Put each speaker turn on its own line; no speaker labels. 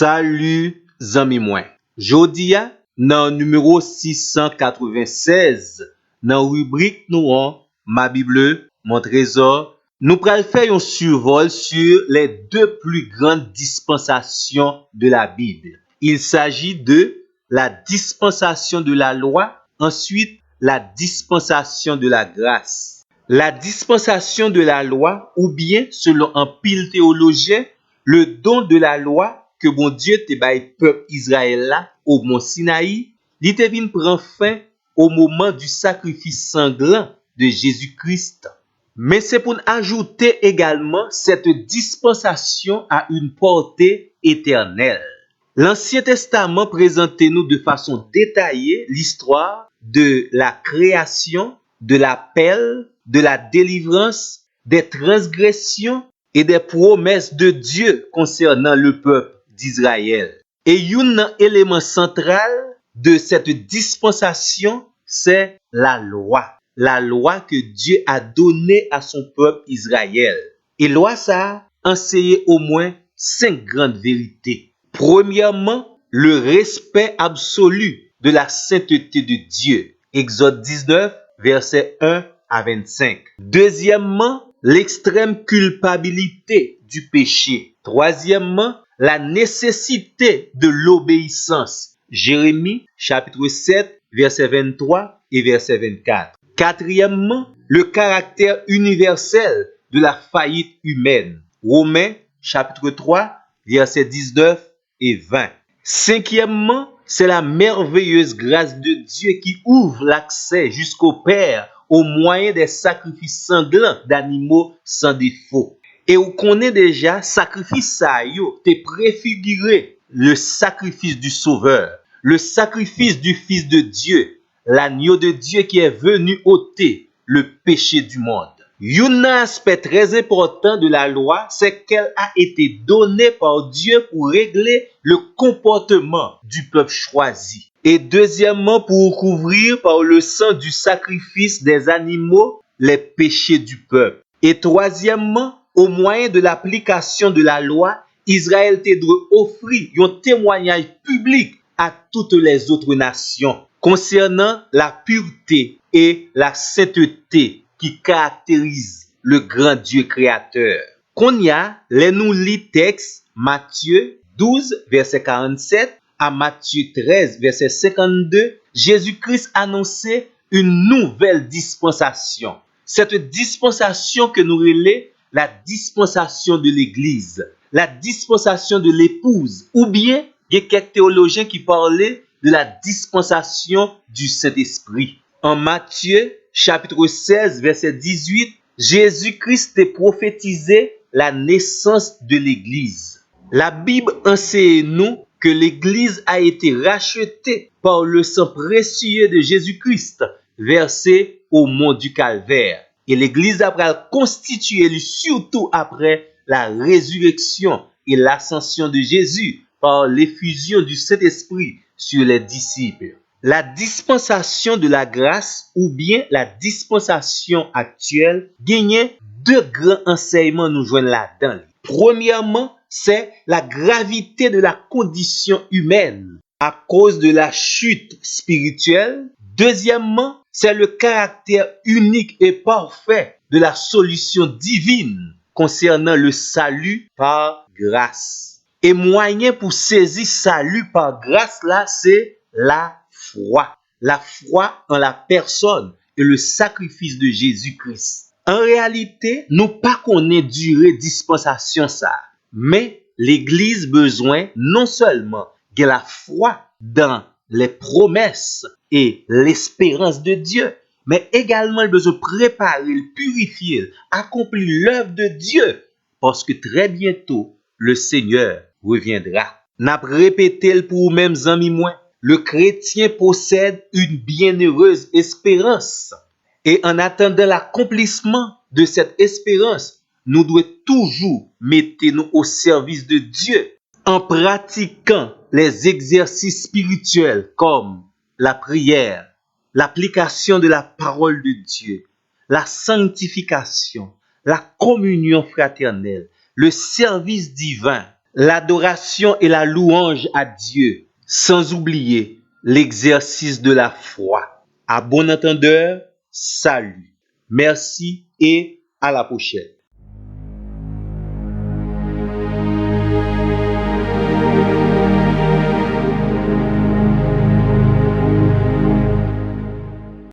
Salut zami mwen. Jodi a nan numéro 696 nan rubrik nou an Ma Bible, mon trésor, nous pral faire un survol sur les deux plus grandes dispensations de la Bible. Il s'agit de la dispensation de la loi, ensuite la dispensation de la grâce. La dispensation de la loi, ou bien, selon un pile théologien, le don de la loi que bon Dieu te bail peuple Israël là au mont Sinaï, li te vin prend fin au moment du sacrifice sanglant de Jésus-Christ. Mais c'est pour ajouter également cette dispensation à une portée éternelle. L'Ancien Testament présentait nous de façon détaillée l'histoire de la création, de l'appel, de la délivrance, des transgressions et des promesses de Dieu concernant le peuple d'Israël. Et un élément central de cette dispensation, c'est la loi. La loi que Dieu a donnée à son peuple Israël. Et loi ça enseigne au moins 5 grandes vérités. Premièrement, le respect absolu de la sainteté de Dieu. Exode 19, versets 1 à 25. Deuxièmement, l'extrême culpabilité du péché. Troisièmement, la nécessité de l'obéissance. Jérémie, chapitre 7, verset 23 et verset 24. Quatrièmement, le caractère universel de la faillite humaine. Romains, chapitre 3, verset 19 et 20. Cinquièmement, c'est la merveilleuse grâce de Dieu qui ouvre l'accès jusqu'au Père au moyen des sacrifices sanglants d'animaux sans défaut. Et on connaît déjà, sacrifice ça yo, te préfiguré le sacrifice du Sauveur, le sacrifice du Fils de Dieu, l'agneau de Dieu qui est venu ôter le péché du monde. Un aspect très important de la loi, c'est qu'elle a été donnée par Dieu pour régler le comportement du peuple choisi. Et deuxièmement, pour couvrir par le sang du sacrifice des animaux les péchés du peuple. Et troisièmement, au moyen de l'application de la loi, Israël te doit offrir un témoignage public à toutes les autres nations concernant la pureté et la sainteté qui caractérise le grand Dieu créateur. Qu'on y a, les nous lit texte Matthieu 12, verset 47 à Matthieu 13, verset 52, Jésus-Christ annonçait une nouvelle dispensation. Cette dispensation que nous relève la dispensation de l'Église, la dispensation de l'épouse, ou bien il y a quelques théologiens qui parlaient de la dispensation du Saint-Esprit. En Matthieu, chapitre 16, verset 18, Jésus-Christ a prophétisé la naissance de l'Église. La Bible enseigne nous que l'Église a été rachetée par le sang précieux de Jésus-Christ, versé au mont du Calvaire. Et l'Église a constitué surtout après la résurrection et l'ascension de Jésus par l'effusion du Saint-Esprit sur les disciples. La dispensation de la grâce ou bien la dispensation actuelle gagne deux grands enseignements nous joignent là-dedans. Premièrement, c'est la gravité de la condition humaine à cause de la chute spirituelle. Deuxièmement, c'est le caractère unique et parfait de la solution divine concernant le salut par grâce. Et moyen pour saisir salut par grâce là, c'est la foi. La foi en la personne et le sacrifice de Jésus-Christ. En réalité, nous pas connaît durée dispensation ça, mais l'Église besoin non seulement de la foi dans les promesses et l'espérance de Dieu, mais également elle besoin préparer, purifier, accomplir l'œuvre de Dieu, parce que très bientôt le Seigneur reviendra. N'a répété pour même amis moins, le chrétien possède une bienheureuse espérance. Et en attendant l'accomplissement de cette espérance, nous devons toujours mettre nous au service de Dieu en pratiquant les exercices spirituels comme la prière, l'application de la parole de Dieu, la sanctification, la communion fraternelle, le service divin, l'adoration et la louange à Dieu, sans oublier l'exercice de la foi. À bon entendeur, salut. Merci et à la prochaine.